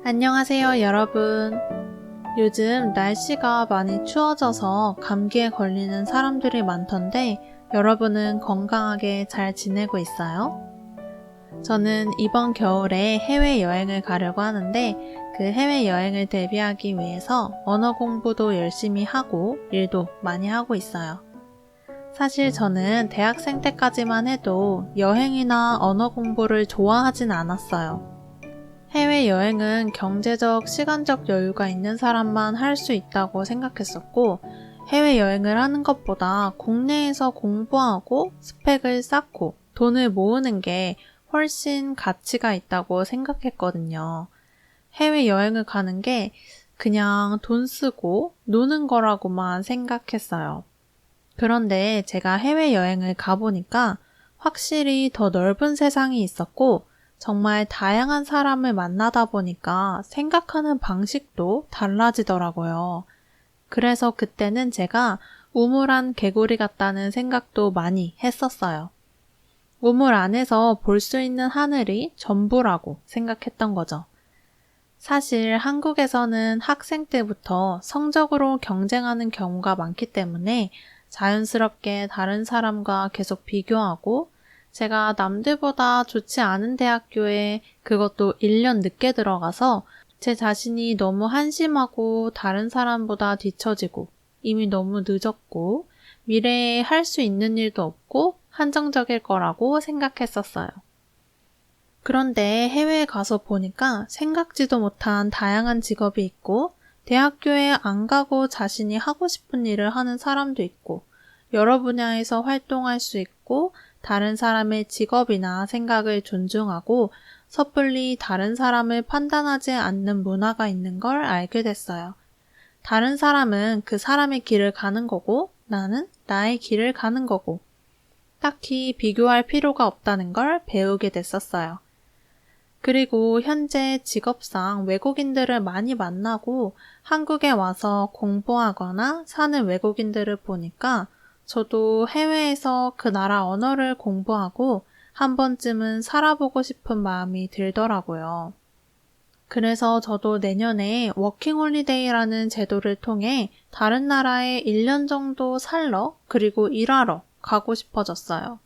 안녕하세요, 여러분. 요즘 날씨가 많이 추워져서 감기에 걸리는 사람들이 많던데 여러분은 건강하게 잘 지내고 있어요? 저는 이번 겨울에 해외여행을 가려고 하는데 그 해외여행을 대비하기 위해서 언어 공부도 열심히 하고 일도 많이 하고 있어요. 사실 저는 대학생 때까지만 해도 여행이나 언어 공부를 좋아하진 않았어요. 해외여행은 경제적, 시간적 여유가 있는 사람만 할 수 있다고 생각했었고, 해외여행을 하는 것보다 국내에서 공부하고 스펙을 쌓고 돈을 모으는 게 훨씬 가치가 있다고 생각했거든요. 해외여행을 가는 게 그냥 돈 쓰고 노는 거라고만 생각했어요. 그런데 제가 해외여행을 가보니까 확실히 더 넓은 세상이 있었고, 정말 다양한 사람을 만나다 보니까 생각하는 방식도 달라지더라고요. 그래서 그때는 제가 우물안 개구리 같다는 생각도 많이 했었어요. 우물 안에서 볼 수 있는 하늘이 전부라고 생각했던 거죠. 사실 한국에서는 학생 때부터 성적으로 경쟁하는 경우가 많기 때문에 자연스럽게 다른 사람과 계속 비교하고 제가 남들보다 좋지 않은 대학교에 그것도 1년 늦게 들어가서 제 자신이 너무 한심하고 다른 사람보다 뒤처지고 이미 너무 늦었고 미래에 할 수 있는 일도 없고 한정적일 거라고 생각했었어요. 그런데 해외에 가서 보니까 생각지도 못한 다양한 직업이 있고 대학교에 안 가고 자신이 하고 싶은 일을 하는 사람도 있고 여러 분야에서 활동할 수 있고 다른 사람의 직업이나 생각을 존중하고 섣불리 다른 사람을 판단하지 않는 문화가 있는 걸 알게 됐어요. 다른 사람은 그 사람의 길을 가는 거고 나는 나의 길을 가는 거고 딱히 비교할 필요가 없다는 걸 배우게 됐었어요. 그리고 현재 직업상 외국인들을 많이 만나고 한국에 와서 공부하거나 사는 외국인들을 보니까 저도 해외에서 그 나라 언어를 공부하고 한 번쯤은 살아보고 싶은 마음이 들더라고요. 그래서 저도 내년에 워킹홀리데이라는 제도를 통해 다른 나라에 1년 정도 살러 그리고 일하러 가고 싶어졌어요.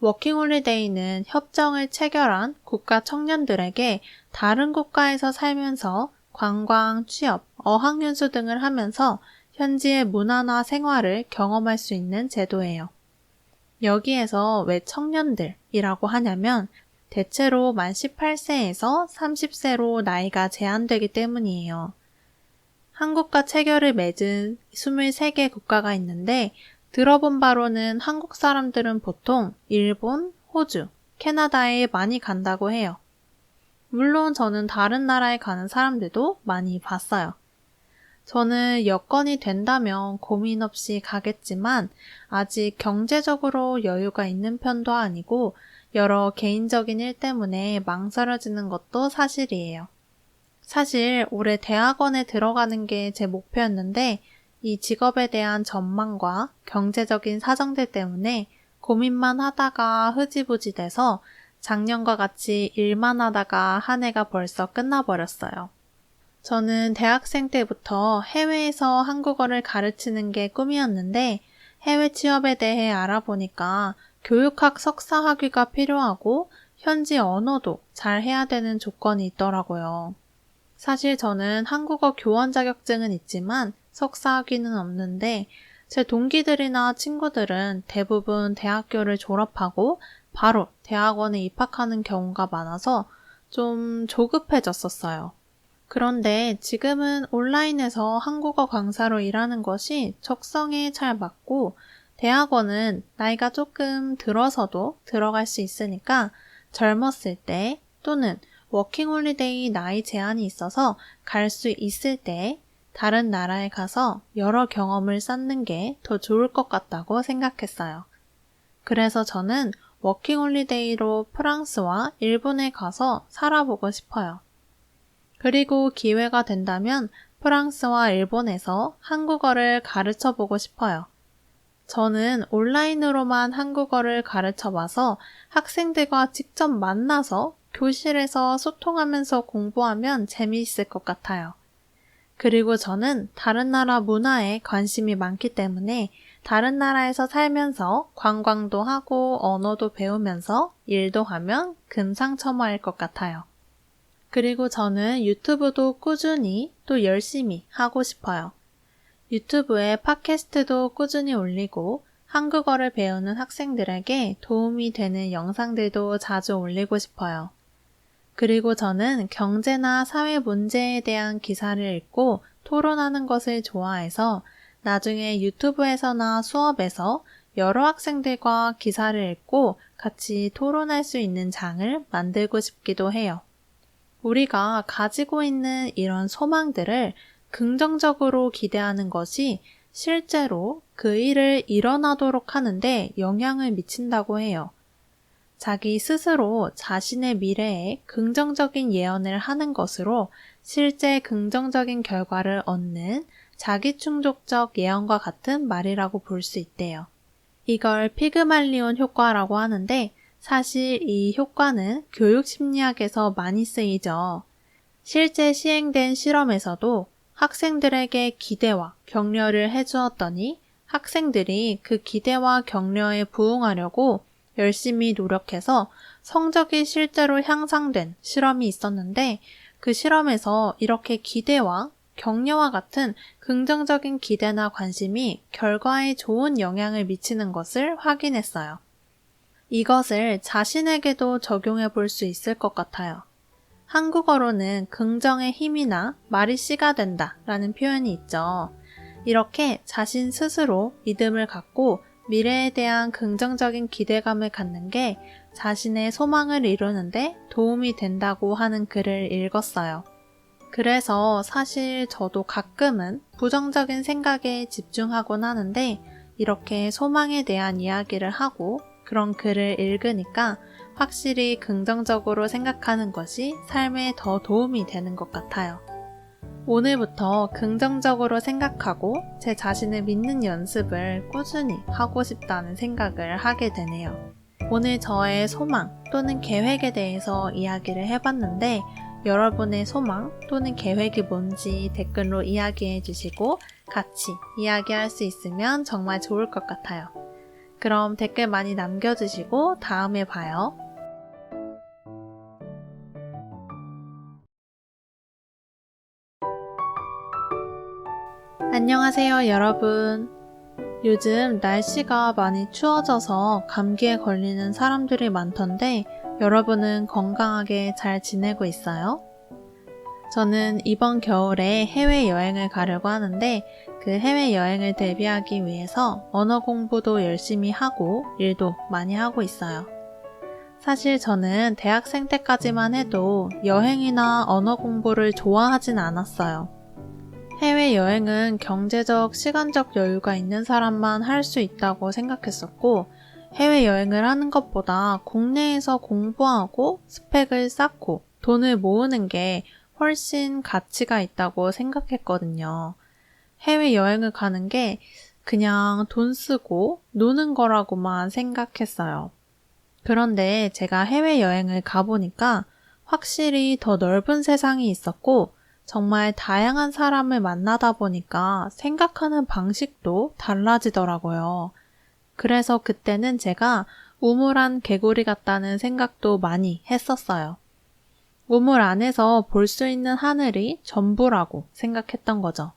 워킹홀리데이는 협정을 체결한 국가 청년들에게 다른 국가에서 살면서 관광, 취업, 어학연수 등을 하면서 현지의 문화나 생활을 경험할 수 있는 제도예요. 여기에서 왜 청년들이라고 하냐면 대체로 만 18세에서 30세로 나이가 제한되기 때문이에요. 한국과 체결을 맺은 23개 국가가 있는데 들어본 바로는 한국 사람들은 보통 일본, 호주, 캐나다에 많이 간다고 해요. 물론 저는 다른 나라에 가는 사람들도 많이 봤어요. 저는 여건이 된다면 고민 없이 가겠지만 아직 경제적으로 여유가 있는 편도 아니고 여러 개인적인 일 때문에 망설여지는 것도 사실이에요. 사실 올해 대학원에 들어가는 게 제 목표였는데 이 직업에 대한 전망과 경제적인 사정들 때문에 고민만 하다가 흐지부지 돼서 작년과 같이 일만 하다가 한 해가 벌써 끝나버렸어요. 저는 대학생 때부터 해외에서 한국어를 가르치는 게 꿈이었는데 해외 취업에 대해 알아보니까 교육학 석사 학위가 필요하고 현지 언어도 잘 해야 되는 조건이 있더라고요. 사실 저는 한국어 교원 자격증은 있지만 석사 학위는 없는데 제 동기들이나 친구들은 대부분 대학교를 졸업하고 바로 대학원에 입학하는 경우가 많아서 좀 조급해졌었어요. 그런데 지금은 온라인에서 한국어 강사로 일하는 것이 적성에 잘 맞고 대학원은 나이가 조금 들어서도 들어갈 수 있으니까 젊었을 때 또는 워킹홀리데이 나이 제한이 있어서 갈 수 있을 때 다른 나라에 가서 여러 경험을 쌓는 게 더 좋을 것 같다고 생각했어요. 그래서 저는 워킹홀리데이로 프랑스와 일본에 가서 살아보고 싶어요. 그리고 기회가 된다면 프랑스와 일본에서 한국어를 가르쳐 보고 싶어요. 저는 온라인으로만 한국어를 가르쳐 봐서 학생들과 직접 만나서 교실에서 소통하면서 공부하면 재미있을 것 같아요. 그리고 저는 다른 나라 문화에 관심이 많기 때문에 다른 나라에서 살면서 관광도 하고 언어도 배우면서 일도 하면 금상첨화일 것 같아요. 그리고 저는 유튜브도 꾸준히 또 열심히 하고 싶어요. 유튜브에 팟캐스트도 꾸준히 올리고 한국어를 배우는 학생들에게 도움이 되는 영상들도 자주 올리고 싶어요. 그리고 저는 경제나 사회 문제에 대한 기사를 읽고 토론하는 것을 좋아해서 나중에 유튜브에서나 수업에서 여러 학생들과 기사를 읽고 같이 토론할 수 있는 장을 만들고 싶기도 해요. 우리가 가지고 있는 이런 소망들을 긍정적으로 기대하는 것이 실제로 그 일을 일어나도록 하는데 영향을 미친다고 해요. 자기 스스로 자신의 미래에 긍정적인 예언을 하는 것으로 실제 긍정적인 결과를 얻는 자기충족적 예언과 같은 말이라고 볼 수 있대요. 이걸 피그말리온 효과라고 하는데 사실 이 효과는 교육심리학에서 많이 쓰이죠. 실제 시행된 실험에서도 학생들에게 기대와 격려를 해주었더니 학생들이 그 기대와 격려에 부응하려고 열심히 노력해서 성적이 실제로 향상된 실험이 있었는데 그 실험에서 이렇게 기대와 격려와 같은 긍정적인 기대나 관심이 결과에 좋은 영향을 미치는 것을 확인했어요. 이것을 자신에게도 적용해 볼 수 있을 것 같아요. 한국어로는 긍정의 힘이나 말이 씨가 된다 라는 표현이 있죠. 이렇게 자신 스스로 믿음을 갖고 미래에 대한 긍정적인 기대감을 갖는 게 자신의 소망을 이루는데 도움이 된다고 하는 글을 읽었어요. 그래서 사실 저도 가끔은 부정적인 생각에 집중하곤 하는데 이렇게 소망에 대한 이야기를 하고 그런 글을 읽으니까 확실히 긍정적으로 생각하는 것이 삶에 더 도움이 되는 것 같아요. 오늘부터 긍정적으로 생각하고 제 자신을 믿는 연습을 꾸준히 하고 싶다는 생각을 하게 되네요. 오늘 저의 소망 또는 계획에 대해서 이야기를 해봤는데 여러분의 소망 또는 계획이 뭔지 댓글로 이야기해 주시고 같이 이야기할 수 있으면 정말 좋을 것 같아요. 그럼 댓글 많이 남겨주시고 다음에 봐요. 안녕하세요, 여러분. 요즘 날씨가 많이 추워져서 감기에 걸리는 사람들이 많던데 여러분은 건강하게 잘 지내고 있어요? 저는 이번 겨울에 해외여행을 가려고 하는데 그 해외여행을 대비하기 위해서 언어 공부도 열심히 하고 일도 많이 하고 있어요. 사실 저는 대학생 때까지만 해도 여행이나 언어 공부를 좋아하진 않았어요. 해외여행은 경제적, 시간적 여유가 있는 사람만 할 수 있다고 생각했었고 해외여행을 하는 것보다 국내에서 공부하고 스펙을 쌓고 돈을 모으는 게 훨씬 가치가 있다고 생각했거든요. 해외여행을 가는 게 그냥 돈 쓰고 노는 거라고만 생각했어요. 그런데 제가 해외여행을 가보니까 확실히 더 넓은 세상이 있었고 정말 다양한 사람을 만나다 보니까 생각하는 방식도 달라지더라고요. 그래서 그때는 제가 우물안 개구리 같다는 생각도 많이 했었어요. 우물 안에서 볼 수 있는 하늘이 전부라고 생각했던 거죠.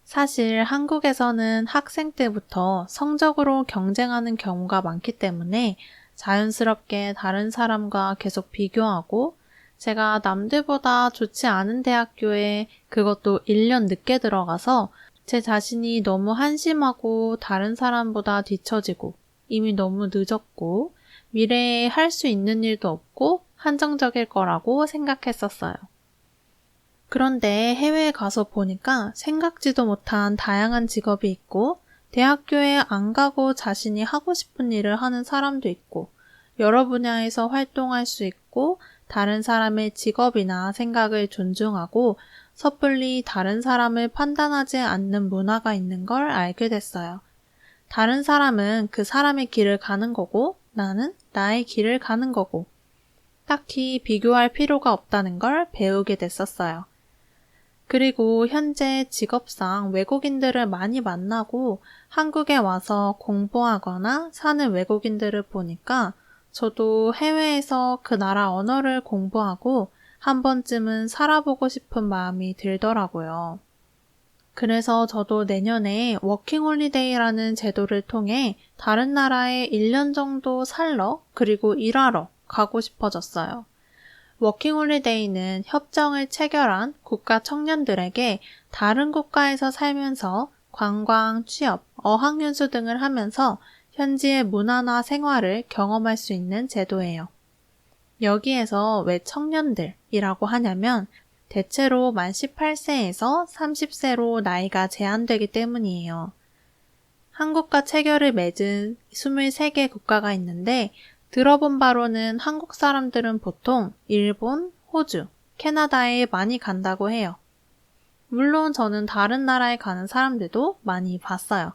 사실 한국에서는 학생 때부터 성적으로 경쟁하는 경우가 많기 때문에 자연스럽게 다른 사람과 계속 비교하고 제가 남들보다 좋지 않은 대학교에 그것도 1년 늦게 들어가서 제 자신이 너무 한심하고 다른 사람보다 뒤처지고 이미 너무 늦었고 미래에 할 수 있는 일도 없고 한정적일 거라고 생각했었어요. 그런데 해외에 가서 보니까 생각지도 못한 다양한 직업이 있고 대학교에 안 가고 자신이 하고 싶은 일을 하는 사람도 있고 여러 분야에서 활동할 수 있고 다른 사람의 직업이나 생각을 존중하고 섣불리 다른 사람을 판단하지 않는 문화가 있는 걸 알게 됐어요. 다른 사람은 그 사람의 길을 가는 거고 나는 나의 길을 가는 거고 딱히 비교할 필요가 없다는 걸 배우게 됐었어요. 그리고 현재 직업상 외국인들을 많이 만나고 한국에 와서 공부하거나 사는 외국인들을 보니까 저도 해외에서 그 나라 언어를 공부하고 한 번쯤은 살아보고 싶은 마음이 들더라고요. 그래서 저도 내년에 워킹홀리데이라는 제도를 통해 다른 나라에 1년 정도 살러 그리고 일하러 가고 싶어졌어요. 워킹홀리데이는 협정을 체결한 국가 청년들에게 다른 국가에서 살면서 관광, 취업, 어학연수 등을 하면서 현지의 문화나 생활을 경험할 수 있는 제도예요. 여기에서 왜 청년들이라고 하냐면 대체로 만 18세에서 30세로 나이가 제한되기 때문이에요. 한국과 체결을 맺은 23개 국가가 있는데 들어본 바로는 한국 사람들은 보통 일본, 호주, 캐나다에 많이 간다고 해요. 물론 저는 다른 나라에 가는 사람들도 많이 봤어요.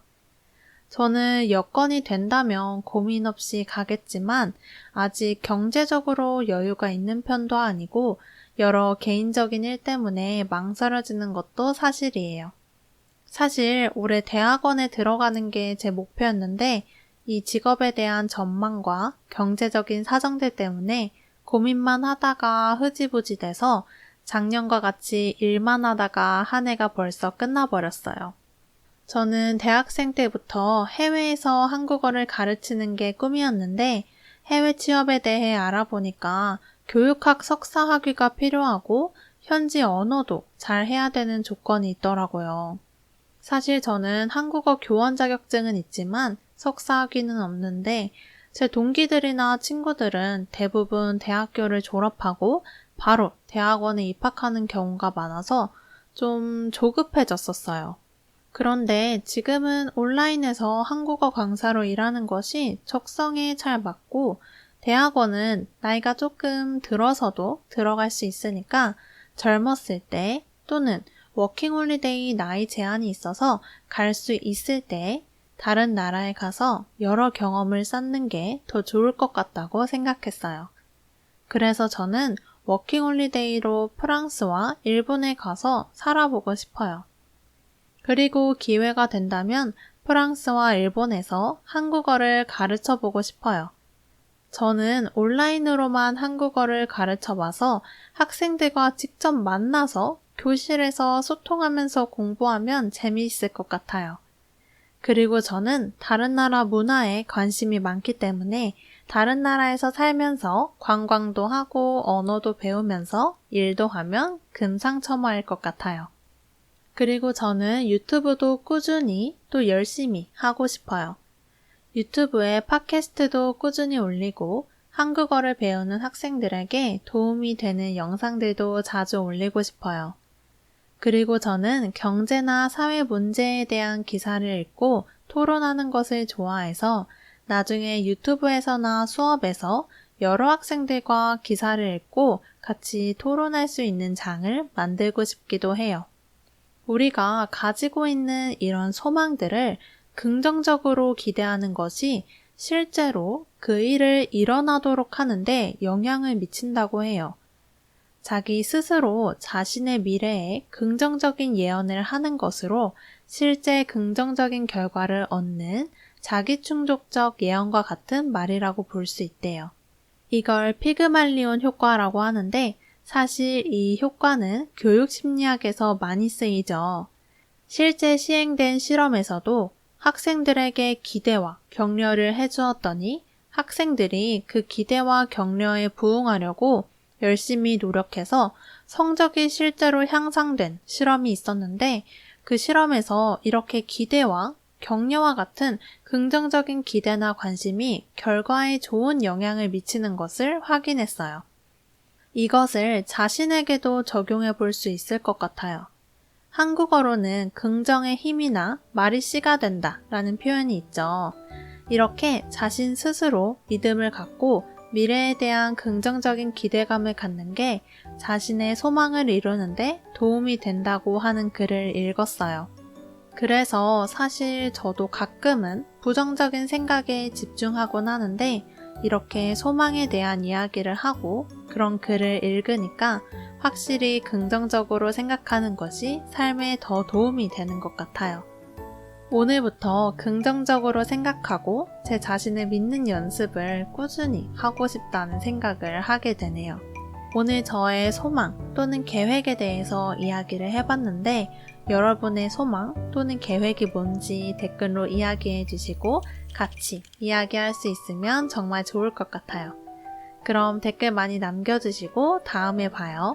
저는 여건이 된다면 고민 없이 가겠지만 아직 경제적으로 여유가 있는 편도 아니고 여러 개인적인 일 때문에 망설여지는 것도 사실이에요. 사실 올해 대학원에 들어가는 게 제 목표였는데 이 직업에 대한 전망과 경제적인 사정들 때문에 고민만 하다가 흐지부지 돼서 작년과 같이 일만 하다가 한 해가 벌써 끝나버렸어요. 저는 대학생 때부터 해외에서 한국어를 가르치는 게 꿈이었는데 해외 취업에 대해 알아보니까 교육학 석사 학위가 필요하고 현지 언어도 잘 해야 되는 조건이 있더라고요. 사실 저는 한국어 교원 자격증은 있지만 석사 학위는 없는데 제 동기들이나 친구들은 대부분 대학교를 졸업하고 바로 대학원에 입학하는 경우가 많아서 좀 조급해졌었어요. 그런데 지금은 온라인에서 한국어 강사로 일하는 것이 적성에 잘 맞고 대학원은 나이가 조금 들어서도 들어갈 수 있으니까 젊었을 때 또는 워킹홀리데이 나이 제한이 있어서 갈 수 있을 때 다른 나라에 가서 여러 경험을 쌓는 게 더 좋을 것 같다고 생각했어요. 그래서 저는 워킹홀리데이로 프랑스와 일본에 가서 살아보고 싶어요. 그리고 기회가 된다면 프랑스와 일본에서 한국어를 가르쳐 보고 싶어요. 저는 온라인으로만 한국어를 가르쳐 봐서 학생들과 직접 만나서 교실에서 소통하면서 공부하면 재미있을 것 같아요. 그리고 저는 다른 나라 문화에 관심이 많기 때문에 다른 나라에서 살면서 관광도 하고 언어도 배우면서 일도 하면 금상첨화일 것 같아요. 그리고 저는 유튜브도 꾸준히 또 열심히 하고 싶어요. 유튜브에 팟캐스트도 꾸준히 올리고 한국어를 배우는 학생들에게 도움이 되는 영상들도 자주 올리고 싶어요. 그리고 저는 경제나 사회 문제에 대한 기사를 읽고 토론하는 것을 좋아해서 나중에 유튜브에서나 수업에서 여러 학생들과 기사를 읽고 같이 토론할 수 있는 장을 만들고 싶기도 해요. 우리가 가지고 있는 이런 소망들을 긍정적으로 기대하는 것이 실제로 그 일을 일어나도록 하는데 영향을 미친다고 해요. 자기 스스로 자신의 미래에 긍정적인 예언을 하는 것으로 실제 긍정적인 결과를 얻는 자기충족적 예언과 같은 말이라고 볼 수 있대요. 이걸 피그말리온 효과라고 하는데 사실 이 효과는 교육심리학에서 많이 쓰이죠. 실제 시행된 실험에서도 학생들에게 기대와 격려를 해주었더니 학생들이 그 기대와 격려에 부응하려고 열심히 노력해서 성적이 실제로 향상된 실험이 있었는데 그 실험에서 이렇게 기대와 격려와 같은 긍정적인 기대나 관심이 결과에 좋은 영향을 미치는 것을 확인했어요. 이것을 자신에게도 적용해 볼 수 있을 것 같아요. 한국어로는 긍정의 힘이나 말이 씨가 된다 라는 표현이 있죠. 이렇게 자신 스스로 믿음을 갖고 미래에 대한 긍정적인 기대감을 갖는 게 자신의 소망을 이루는데 도움이 된다고 하는 글을 읽었어요. 그래서 사실 저도 가끔은 부정적인 생각에 집중하곤 하는데 이렇게 소망에 대한 이야기를 하고 그런 글을 읽으니까 확실히 긍정적으로 생각하는 것이 삶에 더 도움이 되는 것 같아요. 오늘부터 긍정적으로 생각하고 제 자신을 믿는 연습을 꾸준히 하고 싶다는 생각을 하게 되네요. 오늘 저의 소망 또는 계획에 대해서 이야기를 해봤는데 여러분의 소망 또는 계획이 뭔지 댓글로 이야기해 주시고 같이 이야기할 수 있으면 정말 좋을 것 같아요. 그럼 댓글 많이 남겨주시고 다음에 봐요.